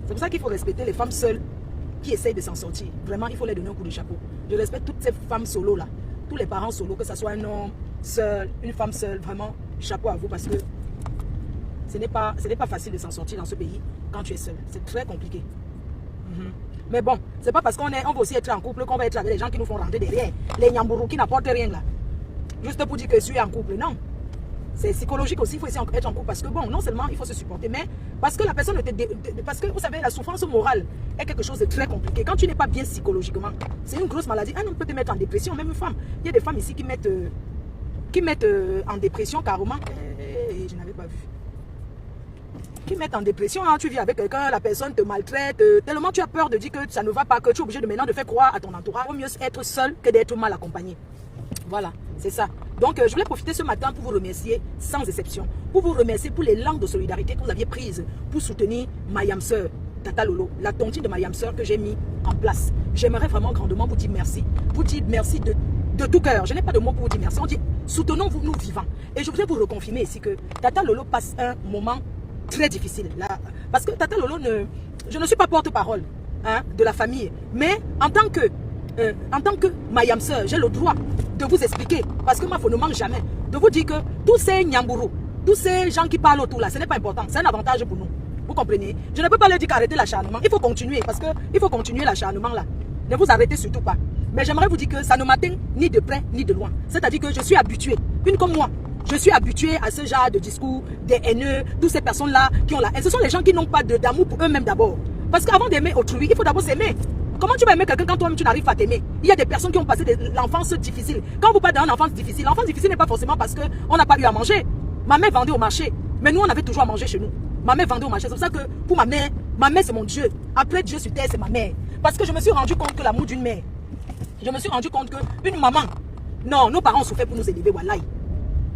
C'est pour ça qu'il faut respecter les femmes seules qui essayent de s'en sortir. Vraiment, il faut les donner un coup de chapeau. Je respecte toutes ces femmes solo là, tous les parents solo, que ce soit un homme seul, une femme seule, vraiment, chapeau à vous parce que ce n'est pas facile de s'en sortir dans ce pays quand tu es seul. C'est très compliqué. Mais bon, c'est pas parce qu'on va aussi être en couple qu'on va être avec les gens qui nous font rentrer derrière. Les nyambourous qui n'apportent rien là. Juste pour dire que je suis en couple. Non. C'est psychologique aussi, il faut essayer d'être en couple parce que bon, non seulement il faut se supporter, mais parce que la personne ne te... Parce que vous savez, la souffrance morale est quelque chose de très compliqué. Quand tu n'es pas bien psychologiquement, c'est une grosse maladie. Un homme peut te mettre en dépression, même une femme. Il y a des femmes ici qui mettent en dépression carrément. Je n'avais pas vu. Qui mettent en dépression, hein, tu vis avec quelqu'un, la personne te maltraite, tellement tu as peur de dire que ça ne va pas, que tu es obligé de maintenant de faire croire à ton entourage. Il vaut mieux être seul que d'être mal accompagné. Voilà, c'est ça. Donc, je voulais profiter ce matin pour vous remercier sans exception. Pour vous remercier pour les langues de solidarité que vous aviez prises pour soutenir ma yam sœur, Tata Lolo, la tontine de ma yam sœur que j'ai mis en place. J'aimerais vraiment grandement vous dire merci. Vous dire merci de tout cœur. Je n'ai pas de mots pour vous dire merci. On dit, soutenons-vous, nous vivants. Et je voudrais vous reconfirmer ici que Tata Lolo passe un moment très difficile. Là, parce que Tata Lolo, je ne suis pas porte-parole hein, de la famille. Mais en tant que ma yam sœur, j'ai le droit de vous expliquer, parce que ma femme ne manque jamais, de vous dire que tous ces nyambourous, tous ces gens qui parlent autour là, ce n'est pas important, c'est un avantage pour nous. Vous comprenez? Je ne peux pas leur dire qu'arrêtez l'acharnement. Il faut continuer, parce qu'il faut continuer l'acharnement là. Ne vous arrêtez surtout pas. Mais j'aimerais vous dire que ça ne m'atteint ni de près ni de loin. C'est-à-dire que je suis habituée, une comme moi, je suis habituée à ce genre de discours, des haineux, toutes ces personnes-là qui ont la haine. Ce sont les gens qui n'ont pas d'amour pour eux-mêmes d'abord. Parce qu'avant d'aimer autrui, il faut d'abord s'aimer. Comment tu vas aimer quelqu'un quand toi-même tu n'arrives pas à t'aimer? Il y a des personnes qui ont passé l'enfance difficile. Quand vous parlez d'une enfance difficile, l'enfance difficile n'est pas forcément parce qu'on n'a pas eu à manger. Ma mère vendait au marché, mais nous on avait toujours à manger chez nous. Ma mère vendait au marché, c'est pour ça que pour ma mère c'est mon Dieu. Après Dieu sur terre, c'est ma mère. Parce que je me suis rendu compte que l'amour d'une mère, je me suis rendu compte qu'une maman, non, nos parents ont souffert pour nous élever, wallahi.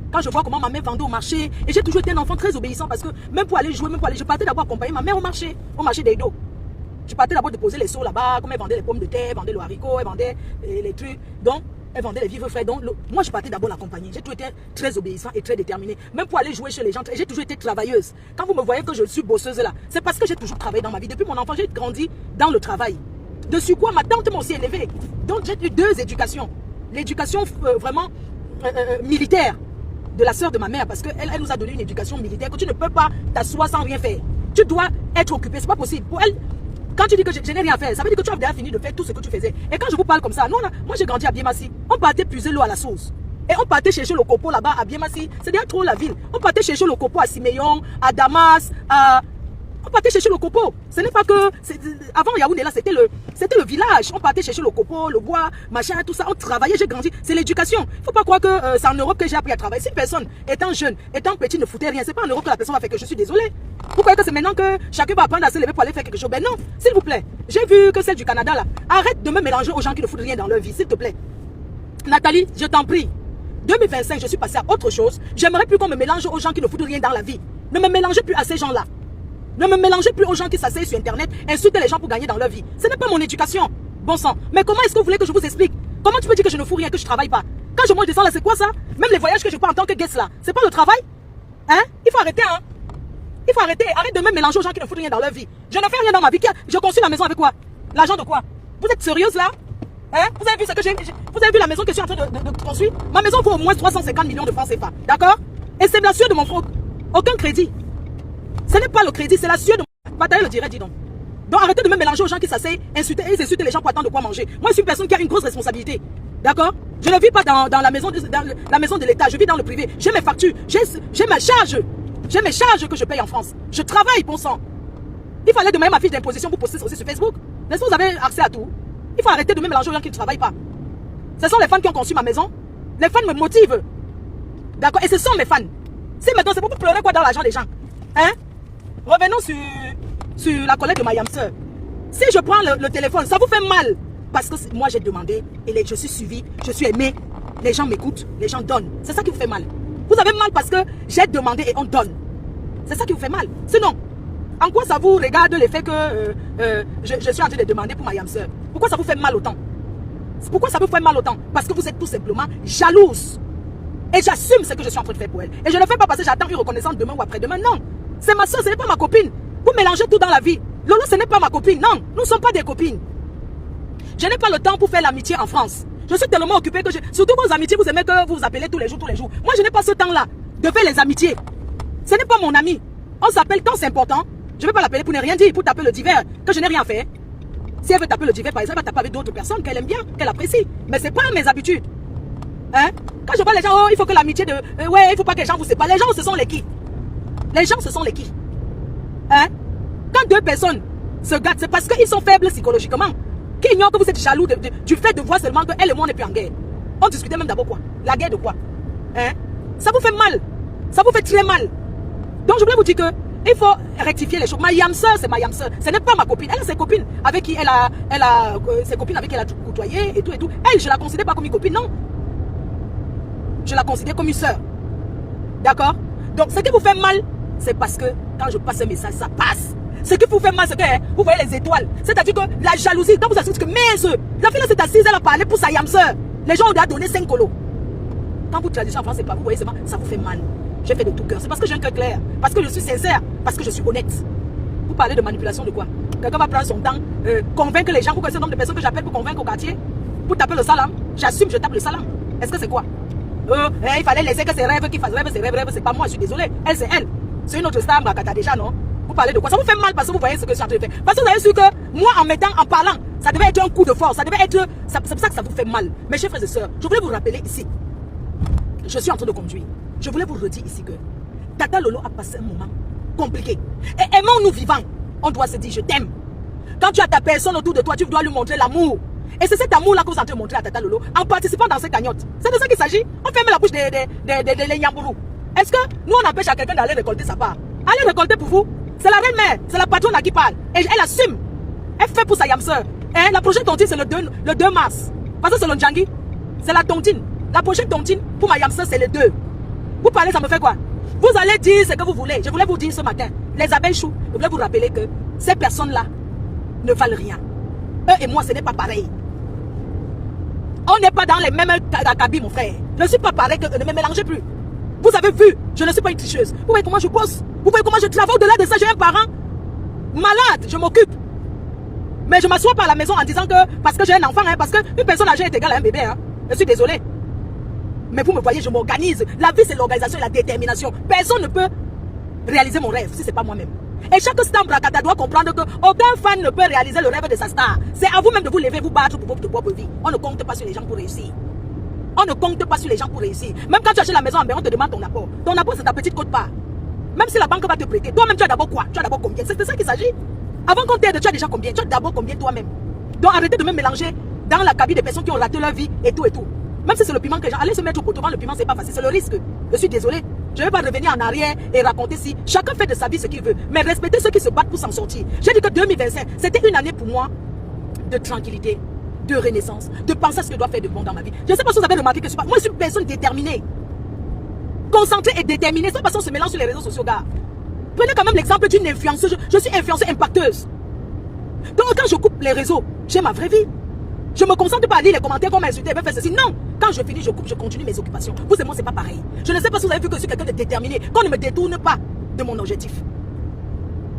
Quand je vois comment ma mère vendait au marché, et j'ai toujours été un enfant très obéissant parce que même pour aller jouer, je partais d'abord accompagner ma mère au marché d'Edo. Je partais d'abord de poser les seaux là-bas, comme elle vendait les pommes de terre, elle vendait le haricot, elle vendait les trucs. Donc, elle vendait les vivres frais. Donc, moi, je partais d'abord l'accompagner. J'ai toujours été très obéissant et très déterminé. Même pour aller jouer chez les gens, j'ai toujours été travailleuse. Quand vous me voyez que je suis bosseuse là, c'est parce que j'ai toujours travaillé dans ma vie. Depuis mon enfant, j'ai grandi dans le travail. Dessus quoi, ma tante m'a aussi élevée. Donc, j'ai eu deux éducations. L'éducation vraiment militaire de la sœur de ma mère, parce qu'elle nous a donné une éducation militaire que tu ne peux pas t'asseoir sans rien faire. Tu dois être occupé, c'est pas possible. Pour elle, quand tu dis que je n'ai rien à faire, ça veut dire que tu as déjà fini de faire tout ce que tu faisais. Et quand je vous parle comme ça, moi j'ai grandi à Biémassi. On partait puiser l'eau à la sauce. Et on partait chercher le copeau là-bas à Biémassi. C'est déjà trop la ville. On partait chercher le copeau à Siméon, à Damas, on partait chercher le copeau. Ce n'est pas que... Avant Yaoundé là, c'était le village. On partait chercher le copeau, le bois, machin, tout ça. On travaillait, j'ai grandi. C'est l'éducation. Il ne faut pas croire que c'est en Europe que j'ai appris à travailler. Si une personne, étant jeune, étant petit, ne foutait rien, c'est pas en Europe que la personne va faire que je suis désolée. Vous croyez que c'est maintenant que chacun va apprendre à se lever pour aller faire quelque chose? Ben non, s'il vous plaît. J'ai vu que celle du Canada là, arrête de me mélanger aux gens qui ne foutent rien dans leur vie, s'il te plaît. Nathalie, je t'en prie. 2025, je suis passée à autre chose. J'aimerais plus qu'on me mélange aux gens qui ne foutent rien dans la vie. Ne me mélangez plus à ces gens-là. Ne me mélangez plus aux gens qui s'asseyent sur Internet, insultent les gens pour gagner dans leur vie. Ce n'est pas mon éducation. Bon sang. Mais comment est-ce que vous voulez que je vous explique? Comment tu peux dire que je ne fous rien, que je ne travaille pas? Quand je mange des sangs là, c'est quoi ça? Même les voyages que je prends en tant que guest là, c'est pas le travail? Hein? Il faut arrêter, hein? Il faut arrêter. Arrête de me mélanger aux gens qui ne foutent rien dans leur vie. Je ne fais rien dans ma vie. Je construis la maison avec quoi? L'argent de quoi? Vous êtes sérieuse là? Hein? Vous avez vu ce que j'ai? Vous avez vu la maison que je suis en train de construire? Ma maison vaut au moins 350 millions de francs CFA. D'accord? Et c'est la sueur de mon frère. Aucun crédit. Ce n'est pas le crédit, c'est la sueur de mon... Bataille le dirait, dis donc. Donc arrêtez de me mélanger aux gens qui s'asseyent, insulter les gens pour attendre de quoi manger. Moi, je suis une personne qui a une grosse responsabilité. D'accord? Je ne vis pas dans la maison de l'État, je vis dans le privé. J'ai mes factures, j'ai ma charge. J'ai mes charges que je paye en France. Je travaille, bon sang. Il fallait demander ma fiche d'imposition pour poster aussi sur Facebook. N'est-ce que vous avez accès à tout? Il faut arrêter de me mélanger aux gens qui ne travaillent pas. Ce sont les fans qui ont conçu ma maison. Les fans me motivent. D'accord? Et ce sont mes fans. Si maintenant c'est pour pleurer quoi dans l'argent des gens. Hein? Revenons sur la collègue de ma yam sœur. Si je prends le téléphone, ça vous fait mal. Parce que moi j'ai demandé et je suis suivie, je suis aimée. Les gens m'écoutent, les gens donnent. C'est ça qui vous fait mal. Vous avez mal parce que j'ai demandé et on donne. C'est ça qui vous fait mal. Sinon, en quoi ça vous regarde le fait que je suis en train de demander pour ma yam sœur? Pourquoi ça vous fait mal autant? Pourquoi ça vous fait mal autant? Parce que vous êtes tout simplement jalouse. Et j'assume ce que je suis en train de faire pour elle. Et je ne le fais pas parce que j'attends une reconnaissance demain ou après-demain. Non. C'est ma soeur, ce n'est pas ma copine. Vous mélangez tout dans la vie. Lolo, ce n'est pas ma copine. Non, nous ne sommes pas des copines. Je n'ai pas le temps pour faire l'amitié en France. Je suis tellement occupé que surtout vos amitiés, vous aimez que vous vous appelez tous les jours. Moi, je n'ai pas ce temps-là de faire les amitiés. Ce n'est pas mon ami. On s'appelle quand c'est important. Je ne vais pas l'appeler pour ne rien dire, pour taper le divers, que je n'ai rien fait. Si elle veut taper le divers, par exemple, elle va taper avec d'autres personnes qu'elle aime bien, qu'elle apprécie. Mais ce n'est pas mes habitudes. Hein? Quand je vois les gens, oh, il faut que l'amitié de... ouais, il ne faut pas que les gens vous séparent. Les gens, ce sont les qui? Les gens, ce sont les qui? Hein? Quand deux personnes se gâtent, c'est parce qu'ils sont faibles psychologiquement. Qui ignore que vous êtes jaloux du fait de voir seulement qu'elle et moi, on n'est plus en guerre. On discutait même d'abord quoi? La guerre de quoi? Hein? Ça vous fait mal. Ça vous fait très mal. Donc, je voulais vous dire que il faut rectifier les choses. Ma yam sœur, c'est ma yam sœur. Ce n'est pas ma copine. Elle a ses copines avec qui elle a ses copines avec qui elle a côtoyé et tout et tout. Elle, je la considère pas comme une copine, non. Je la considère comme une sœur. D'accord? Donc, ce qui vous fait mal, c'est parce que quand je passe un message, ça passe. Ce qui vous fait mal, c'est que vous voyez les étoiles. C'est-à-dire que la jalousie, quand vous assistez que la fille là s'est assise, elle a parlé pour sa yam sœur. Les gens ont donné 5 colos. Quand vous traduisez en français, vous voyez seulement, ça vous fait mal. J'ai fait de tout cœur. C'est parce que j'ai un cœur clair. Parce que je suis sincère. Parce que je suis honnête. Vous parlez de manipulation de quoi? Quelqu'un va prendre son temps, convaincre les gens. Vous connaissez le nombre de personnes que j'appelle pour convaincre au quartier? Pour taper le salam. J'assume, je tape le salam. Est-ce que c'est quoi? Il fallait laisser que ses rêves, qu'il fasse rêve, ses rêves, c'est pas moi, je suis désolé. Elle, c'est elle. C'est une autre star, Brakata déjà, non? Vous parlez de quoi? Ça vous fait mal parce que vous voyez ce que je suis en train de faire. Parce que vous avez su que moi, en parlant, ça devait être un coup de force. Ça devait être. C'est pour ça que ça vous fait mal. Mes chers frères et sœurs, je voulais vous rappeler ici. Je suis en train de conduire. Je voulais vous redire ici que Tata Lolo a passé un moment compliqué. Et aimons-nous vivants. On doit se dire je t'aime. Quand tu as ta personne autour de toi, tu dois lui montrer l'amour. Et c'est cet amour-là que vous êtes en train de montrer à Tata Lolo en participant dans cette cagnotte. C'est de ça qu'il s'agit. On ferme la bouche des Nyambourou. Est-ce que nous on empêche à quelqu'un d'aller récolter sa part? Allez récolter pour vous. C'est la reine-mère, c'est la patronne à qui parle. Et elle assume. Elle fait pour sa yam-sœur. La prochaine tontine, c'est le 2 mars. Parce que c'est le Ndjangi. C'est la tontine. La prochaine tontine, pour ma yam-sœur, c'est le 2. Vous parlez, ça me fait quoi? Vous allez dire ce que vous voulez. Je voulais vous dire ce matin, les abeilles choux, je voulais vous rappeler que ces personnes-là ne valent rien. Eux et moi, ce n'est pas pareil. On n'est pas dans les mêmes acabis, mon frère. Je ne suis pas pareil, que ne me mélangez plus. Vous avez vu, je ne suis pas une tricheuse. Vous voyez comment je bosse? Vous voyez comment je travaille au-delà de ça? J'ai un parent malade, je m'occupe. Mais je ne m'assois pas à la maison en disant que parce que j'ai un enfant, hein, parce qu'une personne âgée est égale à un bébé. Hein. Je suis désolé. Mais vous me voyez, je m'organise. La vie, c'est l'organisation et la détermination. Personne ne peut réaliser mon rêve si ce n'est pas moi-même. Et chaque star Brakata doit comprendre qu'aucun fan ne peut réaliser le rêve de sa star. C'est à vous-même de vous lever, vous battre pour votre propre vie. On ne compte pas sur les gens pour réussir. On ne compte pas sur les gens pour réussir. Même quand tu achètes la maison en on te demande ton apport. Ton apport, c'est ta petite quote-part. Même si la banque va te prêter, toi-même, tu as d'abord quoi? Tu as d'abord combien? C'est de ça qu'il s'agit. Avant qu'on t'aide, tu as déjà combien? Tu as d'abord combien toi-même? Donc arrêtez de me mélanger dans la cabine des personnes qui ont raté leur vie et tout et tout. Même si c'est le piment que les gens... Allez se mettre au poteau, le piment, c'est pas facile. C'est le risque. Je suis désolé. Je ne vais pas revenir en arrière et raconter si chacun fait de sa vie ce qu'il veut. Mais respectez ceux qui se battent pour s'en sortir. J'ai dit que 2025, c'était une année pour moi de tranquillité, de renaissance, de penser à ce que je dois faire de bon dans ma vie. Je ne sais pas si vous avez remarqué que moi, je suis une personne déterminée. Concentrée et déterminée. C'est parce qu'on se mélange sur les réseaux sociaux, gars. Prenez quand même l'exemple d'une influenceuse. Je suis influenceuse impacteuse. Donc quand je coupe les réseaux, j'ai ma vraie vie. Je me concentre pas à lire les commentaires qu'on m'a insulté, elle veut faire ceci. Non, quand je finis, je coupe, je continue mes occupations. Vous et moi, c'est pas pareil. Je ne sais pas si vous avez vu que je suis quelqu'un de déterminé, qu'on ne me détourne pas de mon objectif.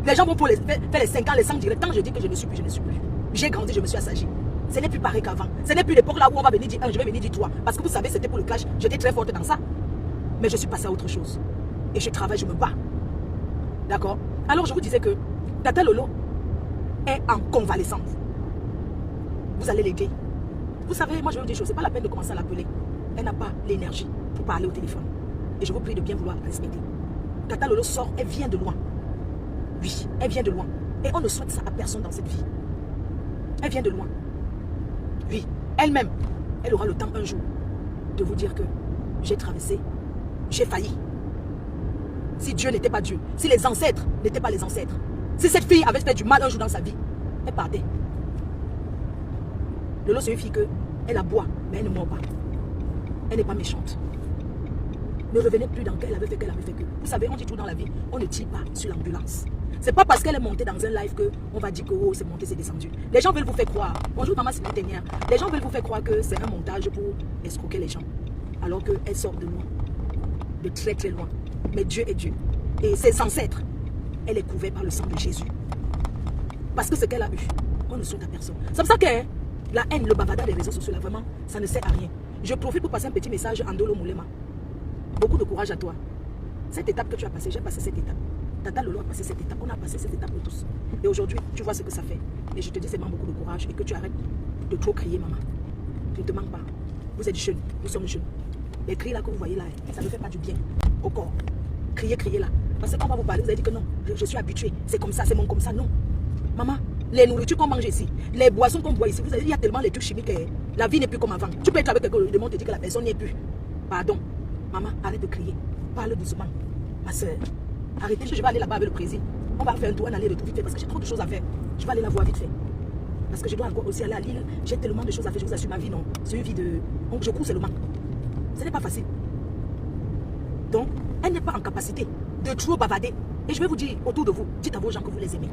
Les gens vont pour faire les 5 ans, les 100 directs. Quand je dis que je ne suis plus, je ne suis plus. J'ai grandi, je me suis assagi. Ce n'est plus pareil qu'avant. Ce n'est plus l'époque là où on va venir dire 1, je vais venir dire 3. Parce que vous savez, c'était pour le clash. J'étais très forte dans ça. Mais je suis passée à autre chose. Et je travaille, je me bats. D'accord? Alors je vous disais que Tata Lolo est en convalescence. Vous allez l'aider. Vous savez, moi je vais vous dire, c'est pas la peine de commencer à l'appeler. Elle n'a pas l'énergie pour parler au téléphone. Et je vous prie de bien vouloir respecter. Tata Lolo sort, elle vient de loin. Oui, elle vient de loin. Et on ne souhaite ça à personne dans cette vie. Elle vient de loin. Oui, elle-même, elle aura le temps un jour de vous dire que j'ai traversé, j'ai failli. Si Dieu n'était pas Dieu, si les ancêtres n'étaient pas les ancêtres, si cette fille avait fait du mal un jour dans sa vie, elle partait. Lolo, c'est une fille elle aboie, mais elle ne mord pas. Elle n'est pas méchante. Ne revenez plus dans qu'elle avait fait que. Vous savez, on dit tout dans la vie, on ne tire pas sur l'ambulance. C'est pas parce qu'elle est montée dans un live qu'on va dire que oh, c'est monté, c'est descendu. Les gens veulent vous faire croire. Bonjour maman, c'est Ténia. Les gens veulent vous faire croire que c'est un montage pour escroquer les gens. Alors qu'elle sort de loin. De très très loin. Mais Dieu est Dieu. Et ses ancêtres, elle est couverte par le sang de Jésus. Parce que ce qu'elle a eu, on ne souhaite à personne. C'est pour ça que la haine, le bavardage des réseaux sociaux, là, vraiment, ça ne sert à rien. Je profite pour passer un petit message à Ndolo Moulema. Beaucoup de courage à toi. Cette étape que tu as passée, j'ai passé cette étape. Tata Lolo a passé cette étape. On a passé cette étape pour tous. Et aujourd'hui, tu vois ce que ça fait. Et je te dis seulement beaucoup de courage et que tu arrêtes de trop crier, maman. Je ne te manque pas. Vous êtes jeunes, nous sommes jeunes. Les cris là que vous voyez là, ça ne fait pas du bien au corps. Criez, criez là. Parce qu'on va vous parler, vous allez dire que non, je suis habitué. C'est comme ça, c'est mon comme ça. Non. Maman, les nourritures qu'on mange ici, les boissons qu'on boit ici, vous savez, il y a tellement les trucs chimiques. La vie n'est plus comme avant. Tu peux être avec quelqu'un, le monde te dit que la personne n'y est plus. Pardon. Maman, arrête de crier. Parle doucement. Ma soeur, arrêtez, je vais aller là-bas avec le président. On va faire un tour, un aller-retour vite fait parce que j'ai trop de choses à faire. Je vais aller la voir vite fait. Parce que je dois encore aussi aller à Lille. J'ai tellement de choses à faire. Je vous assure, ma vie, non. C'est une vie de... Donc, je cours seulement. Ce n'est pas facile. Donc, elle n'est pas en capacité de trop bavarder. Et je vais vous dire autour de vous, dites à vos gens que vous les aimez.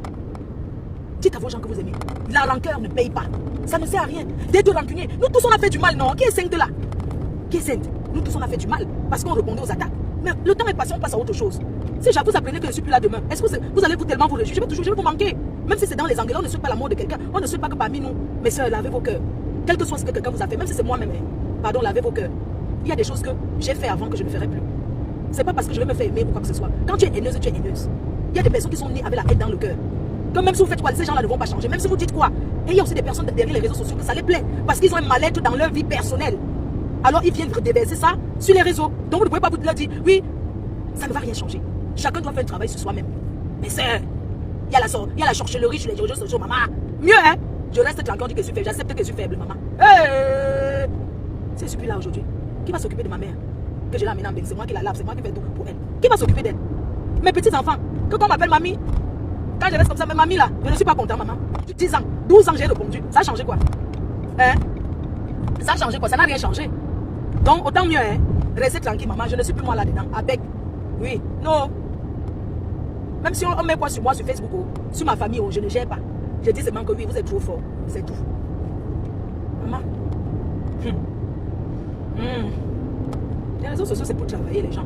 Dites à vos gens que vous aimez. La rancœur ne paye pas. Ça ne sert à rien. D'être rancunier. Nous tous, on a fait du mal, non? Qui est sainte là? Qui est sainte? Nous tous, on a fait du mal parce qu'on répondait aux attaques. Mais le temps est passé, on passe à autre chose. Si vous apprenez que je ne suis plus là demain, est-ce que vous allez tellement vous réjouir? Je vais vous manquer. Même si c'est dans les Anglais, on ne souhaite pas la mort de quelqu'un. On ne souhaite pas que parmi nous, mes soeurs, lavez vos cœurs. Quel que soit ce que quelqu'un vous a fait, même si c'est moi-même, pardon, lavez vos cœurs. Il y a des choses que j'ai fait avant que je ne ferai plus. C'est pas parce que je vais me faire aimer ou quoi que ce soit. Quand tu es haineuse, tu es haineuse. Il y a des personnes qui sont nées avec la haine dans le cœur. Que même si vous faites quoi, ces gens-là ne vont pas changer. Même si vous dites quoi. Et il y a aussi des personnes derrière les réseaux sociaux que ça les plaît. Parce qu'ils ont un mal-être dans leur vie personnelle. Alors ils viennent déverser ça sur les réseaux. Donc vous ne pouvez pas vous leur dire, oui, ça ne va rien changer. Chacun doit faire un travail sur soi-même. Mais c'est... Il y a la sorcellerie sur les réseaux sociaux, maman. Mieux, hein. Je reste tranquille, on dit que je suis faible. J'accepte que je suis faible, maman. Si je suis plus là aujourd'hui, qui va s'occuper de ma mère? Que je l'amène en bain, c'est moi qui la lave, c'est moi qui fais tout pour elle. Qui va s'occuper d'elle? Mes petits enfants, que quand on m'appelle mamie, quand je reste comme ça, mais mamie là, je ne suis pas content, maman. 10 ans, 12 ans j'ai répondu. Ça a changé quoi? Hein? Ça a changé quoi? Ça n'a rien changé. Donc autant mieux, hein? Restez tranquille, maman. Je ne suis plus moi là-dedans. Avec. Oui. Non. Même si on met quoi sur moi, sur Facebook, sur ma famille, je ne gère pas. Je dis seulement que oui, vous êtes trop fort. C'est tout. Maman. Les réseaux sociaux, c'est pour travailler les gens.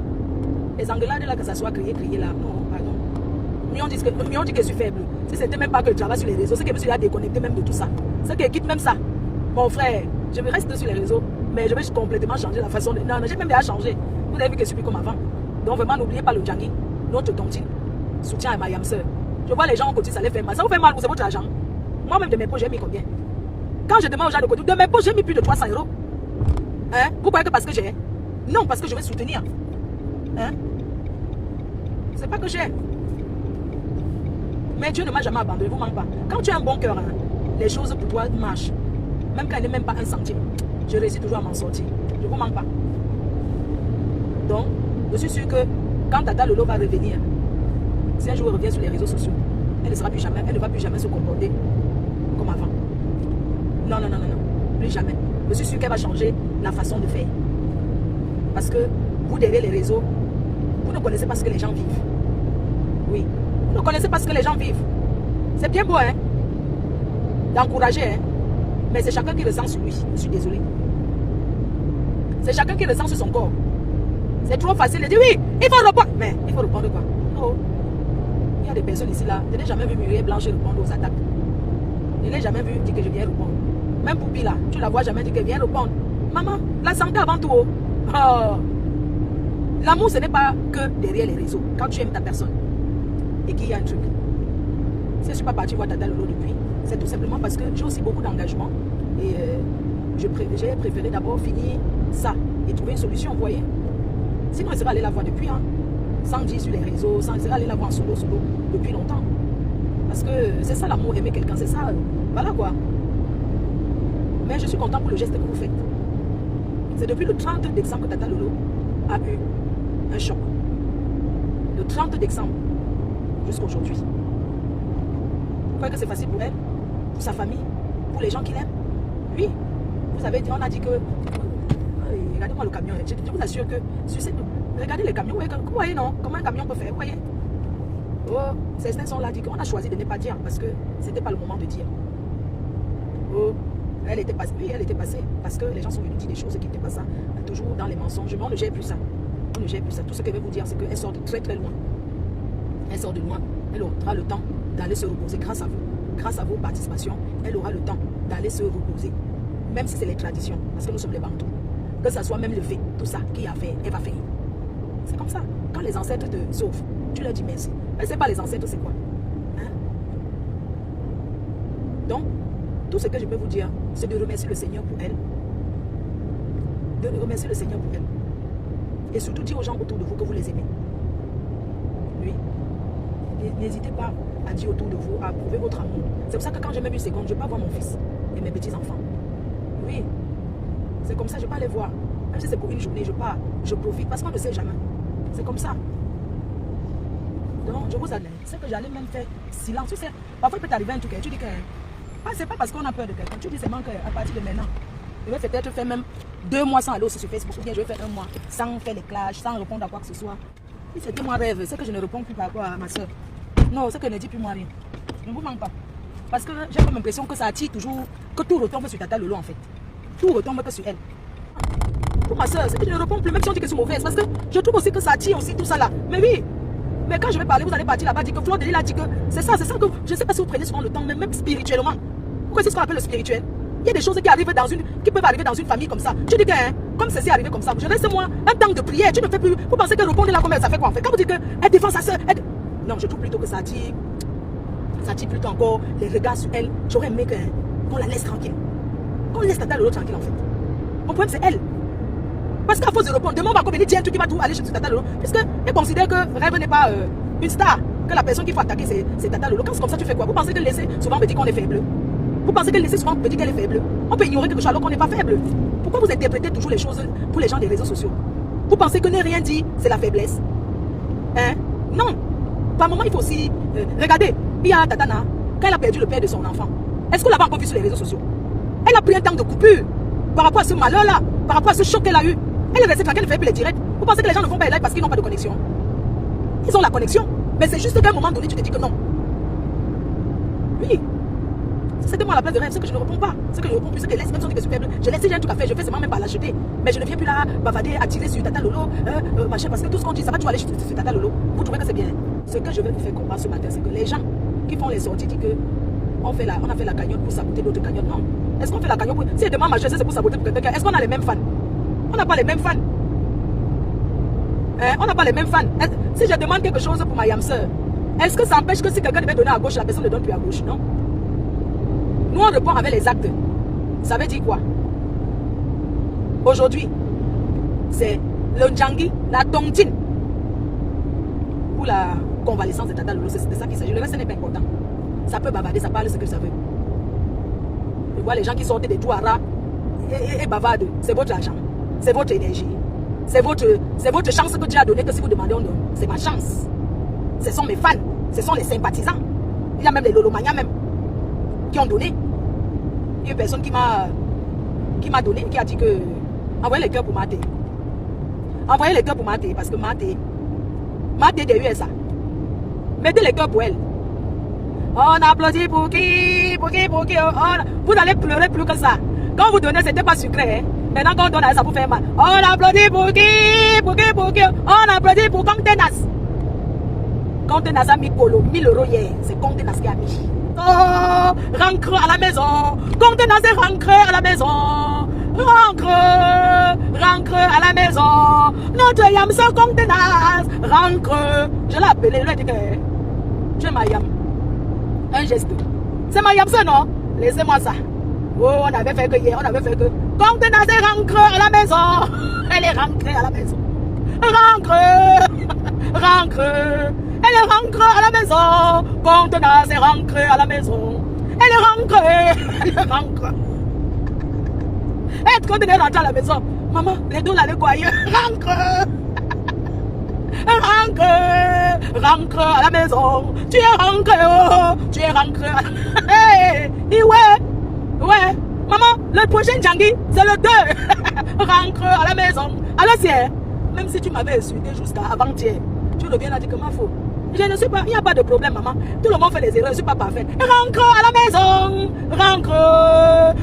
Les engueulades là, que ça soit crié là. Non, pardon. Mais on dit que je suis faible. Si c'était même pas que je travaille sur les réseaux, c'est que je me suis déconnecté même de tout ça. C'est que quitte même ça. Mon frère, je me reste sur les réseaux, mais je vais complètement changer la façon de... Non, j'ai même déjà changé. Vous avez vu que je suis plus comme avant. Donc vraiment, n'oubliez pas le Djangi, notre tontine, soutien à ma yam sœur. Je vois les gens au côté, ça les fait mal. Ça vous fait mal ou c'est votre argent? Moi-même de mes poches, j'ai mis combien? Quand je demande aux gens de côté, de mes poches, j'ai mis plus de 300 €. Hein? Vous croyez que parce que j'ai? Non, parce que je vais soutenir. Hein? C'est pas que j'ai. Mais Dieu ne m'a jamais abandonné, vous manque pas. Quand tu as un bon cœur, hein, les choses pour toi marchent. Même quand il n'est même pas un centime, je réussis toujours à m'en sortir. Je ne vous manque pas. Donc, je suis sûr que quand Tata Lolo va revenir, si un jour elle revient sur les réseaux sociaux, elle ne va plus jamais se comporter comme avant. Non, non, non, non, non. Plus jamais. Je suis sûr qu'elle va changer la façon de faire. Parce que vous derrière les réseaux, vous ne connaissez pas ce que les gens vivent. Oui. Vous ne connaissez pas ce que les gens vivent. C'est bien beau, hein? D'encourager, hein? Mais c'est chacun qui ressent sur lui. Je suis désolée. C'est chacun qui ressent sur son corps. C'est trop facile de dire oui, il faut répondre. Mais il faut répondre quoi? Oh. Il y a des personnes ici là. Je n'ai jamais vu Muriel Blanche répondre aux attaques. Je n'ai jamais vu dire que je viens répondre. Même Poupi là, tu la vois jamais dire qu'elle vient répondre. Maman, la santé avant tout. Oh. L'amour, ce n'est pas que derrière les réseaux. Quand tu aimes ta personne et qu'il y a un truc. Si je ne suis pas partie voir Tata Lolo depuis, c'est tout simplement parce que j'ai aussi beaucoup d'engagement. Et j'ai préféré d'abord finir ça et trouver une solution, vous voyez. Sinon, elle serait allée la voir depuis, hein, sans dire sur les réseaux, sans aller la voir en solo depuis longtemps. Parce que c'est ça l'amour, aimer quelqu'un, c'est ça. Voilà quoi. Mais je suis content pour le geste que vous faites. C'est depuis le 30 décembre que Tata Lolo a eu un choc. Le 30 décembre jusqu'à aujourd'hui. Vous croyez que c'est facile pour elle, pour sa famille, pour les gens qui l'aiment? Oui. Vous avez dit, on a dit que... Regardez-moi le camion. Je vous assure que sur cette... Regardez les camions. Vous voyez, non? Comment un camion peut faire? Vous voyez? Oh, certains sont là, dit qu'on a choisi de ne pas dire parce que c'était pas le moment de dire. Oh, elle était passée. Oui, elle était passée parce que les gens sont venus dire des choses qui n'étaient pas ça. Toujours dans les mensonges. Mais on ne gère plus ça. On ne gère plus ça. Tout ce qu'elle veut vous dire, c'est qu'elle sort de très très loin. Elle sort de loin. Elle aura le temps d'aller se reposer grâce à vous. grâce à vos participations, elle aura le temps d'aller se reposer. Même si c'est les traditions, parce que nous sommes les Bantous. Que ça soit même le fait, tout ça, qui a fait, elle va faire. C'est comme ça. Quand les ancêtres te sauvent, tu leur dis merci. Mais c'est pas les ancêtres, c'est quoi? Hein? Donc, tout ce que je peux vous dire, c'est de remercier le Seigneur pour elle. De remercier le Seigneur pour elle. Et surtout dire aux gens autour de vous que vous les aimez. Oui. N'hésitez pas à dire autour de vous, à prouver votre amour. C'est pour ça que quand j'ai même une seconde, je ne vais pas voir mon fils et mes petits-enfants. Oui. C'est comme ça, je ne vais pas les voir. Même si c'est pour une journée, je pars, je profite parce qu'on ne sait jamais. C'est comme ça. Donc, je vous admets. C'est que j'allais même faire silence. Tu sais, parfois il peut t'arriver un truc et tu dis que... Ah, c'est pas parce qu'on a peur de quelqu'un. Tu dis seulement qu'à partir de maintenant, je vais peut-être faire même 2 mois sans aller aussi sur Facebook. Ou bien je vais faire 1 mois sans faire les clashs, sans répondre à quoi que ce soit. Si c'était mon rêve, c'est que je ne réponds plus par rapport à ma soeur. Non, c'est que ne dis plus moi rien. Ne vous manque pas. Parce que j'ai comme l'impression que ça attire toujours, que tout retombe sur Tata Lolo en fait. Tout retombe que sur elle. Pour ma soeur, c'est que je ne réponds plus, même si on dit que c'est mauvaise. Parce que je trouve aussi que ça attire aussi tout ça là. Mais oui. Mais quand je vais parler, vous allez partir là-bas, dire que Fleur de Lille a dit que c'est ça que je ne sais pas si vous prenez souvent le temps, mais même spirituellement. Pourquoi c'est ce qu'on appelle le spirituel? Il y a des choses qui arrivent qui peuvent arriver dans une famille comme ça. Tu dis que, hein, comme ceci est arrivé comme ça, je reste moi un temps de prière, tu ne fais plus. Vous pensez que répondre là comme elle, ça fait quoi en fait? Quand vous dites qu'elle défend sa soeur, non, je trouve plutôt que ça attire plutôt encore les regards sur elle. J'aurais aimé qu'on la laisse tranquille. Qu'on laisse Tata Lolo tranquille en fait. Mon problème c'est elle. Parce qu'à force de répondre, demain on va encore venir dire un truc qui va tout aller chez Tata Lolo. Puisqu'elle considère que Rêve n'est pas une star. Que la personne qu'il faut attaquer c'est Tata Lolo. Quand c'est comme ça, tu fais quoi? Vous pensez qu'elle laisse souvent me dire qu'on est faible? Vous pensez qu'elle laisse souvent me dire qu'elle est faible? On peut ignorer quelque chose alors qu'on n'est pas faible. Pourquoi vous interprétez toujours les choses pour les gens des réseaux sociaux? Vous pensez que ne rien dire, c'est la faiblesse? Hein? Non. Par moment, il faut aussi... regardez, il y a Tatana, quand elle a perdu le père de son enfant, est-ce qu'on l'a encore vu sur les réseaux sociaux? Elle a pris un temps de coupure par rapport à ce malheur-là, par rapport à ce choc qu'elle a eu. Elle est restée tranquille, elle ne fait plus les directs. Vous pensez que les gens ne font pas les lives parce qu'ils n'ont pas de connexion? Ils ont la connexion. Mais c'est juste qu'à un moment donné, tu te dis que non. Oui. C'était moi à la place de Rêve, c'est que je ne réponds pas. C'est que je réponds plus, c'est que laisse, même si on dit que je suis faible. Je laisse, j'ai un truc à faire, je fais seulement même pas l'acheter. Mais je ne viens plus là bavader, attirer sur Tata Lolo, machin, parce que tout ce qu'on dit, ça va toujours aller sur Tata Lolo. Vous trouvez que c'est bien? Ce que je vais vous faire comprendre ce matin, c'est que les gens qui font les sorties disent que on a fait la cagnotte pour saboter d'autres cagnottes. Non. Est-ce qu'on fait la cagnotte pour... Si elle demande ma c'est pour saboter pour quelqu'un, est-ce qu'on a les mêmes fans? On n'a pas les mêmes fans. Hein? On n'a pas les mêmes fans. Si je demande quelque chose pour ma yamseur, est-ce que ça empêche que si quelqu'un devait donner à gauche, la personne ne donne plus à gauche? Non. Nous, on répond avec les actes. Ça veut dire quoi? Aujourd'hui, c'est le Ndjangi, la tontine. Pour la convalescence de Tata Lolo, c'est de ça qu'il s'agit. Le reste, ce n'est pas important. Ça peut bavarder, ça parle ce que ça veut. Je vois les gens qui sortent des douaras et bavardent. C'est votre argent. C'est votre énergie. C'est votre chance que Dieu a donnée que si vous demandez, on donne. C'est ma chance. Ce sont mes fans. Ce sont les sympathisants. Il y a même les Lolomania même qui ont donné. Il y a une personne qui m'a donné, qui a dit que envoyez les cœurs pour Maté. Envoyez les cœurs pour Maté, parce que Maté des USA. Mettez les cœurs pour elle. On applaudit pour qui? Pour qui? Vous allez pleurer plus que ça. Quand vous donnez, c'était pas sucré. Hein? Maintenant, quand on donne, ça vous fait mal. On applaudit pour qui? Pour qui? On applaudit pour Contenas. Contenas a mis 1000 € hier. C'est Contenas qui a mis. Oh, rentre à la maison. Contenas est rentré à la maison. Rentre à la maison. Notre yam se Contenas. Rentre. Je l'ai appelé, je lui ai dit que tu es ma yam. Un geste. C'est ma yam, ça non? Laissez-moi ça. Oh, on avait fait que hier, Contenas est rentré à la maison. Elle est rentrée à la maison. Rentre. Elle est rentrée à la maison. Contenas est rentrée à la maison. Elle est rentrée. Et quand elle est rentrée à la maison, maman, les deux l'avaient quoi? Rentre à la maison. Tu es rentré, oh. Tu es rentré. Hey, ouais. Maman, le prochain Ndjangi, c'est le 2. Rentre à la maison. Alors, même si tu m'avais insulté jusqu'à avant-hier, tu reviens là, dis que ma faute. Je ne suis pas, il n'y a pas de problème, maman. Tout le monde fait des erreurs, je ne suis pas parfaite. Rentre à la maison.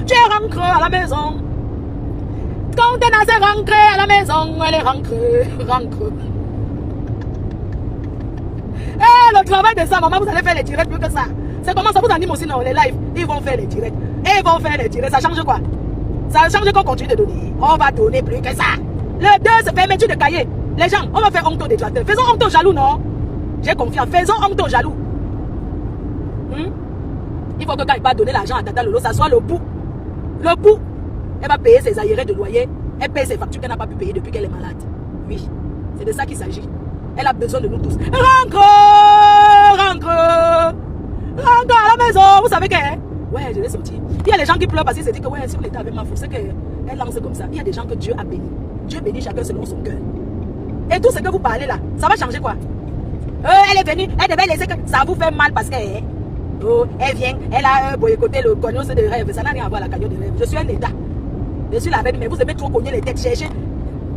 Tu es rentré à la maison. Quand tu es rentré à la maison, elle est rentrée. Eh, le travail de ça, maman, vous allez faire les directs plus que ça. C'est comment ça vous anime aussi dans les lives? Ils vont faire les directs. Et ils vont faire les directs. Ça change quoi? Ça change qu'on continue de donner. On va donner plus que ça. Le 2 se permet-tu de cahier? Les gens, on va faire honte aux détracteurs. Faisons honte aux jaloux, non? J'ai confiance. Faisons honte aux jaloux. Il faut que quand il va donner l'argent à Tata Lolo, ça soit le bout. Le bout. Elle va payer ses arriérés de loyer. Elle paye ses factures qu'elle n'a pas pu payer depuis qu'elle est malade. Oui, c'est de ça qu'il s'agit. Elle a besoin de nous tous. Rentre! Rentre! Rentre à la maison! Vous savez qu'elle... Ouais, je vais sortir. Il y a des gens qui pleurent parce qu'ils se disent que ouais, si on était avec ma fou, c'est qu'elle lance comme ça. Il y a des gens que Dieu a béni. Dieu bénit chacun selon son cœur. Et tout ce que vous parlez là, ça va changer quoi? Elle est venue, elle devait laisser que ça vous fait mal parce qu'elle... Oh, elle vient, elle a boycotté le cognon de rêve. Ça n'a rien à voir avec la cagnon de rêve. Je suis un état. Je suis la reine, mais vous aimez trop cogner les têtes, chercher.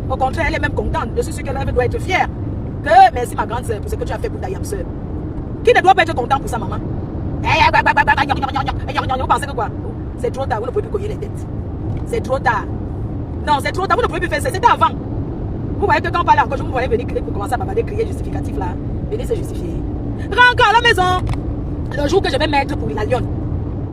Au contraire, elle est même contente. Je suis sûre qu'elle doit être fière. Que merci ma grande soeur pour ce que tu as fait pour ta yam soeur. Qui ne doit pas être content pour sa maman? Vous pensez que quoi? C'est trop tard, vous ne pouvez plus cogner les têtes. C'est trop tard. Non, c'est trop tard, vous ne pouvez plus faire ça. C'était avant. Vous voyez que quand on parle encore, je vous voyais venir crier pour commencer à bavarder, crier justificatif là. Venez se justifier. Rentre à la maison. Le jour que je vais mettre pour la lionne.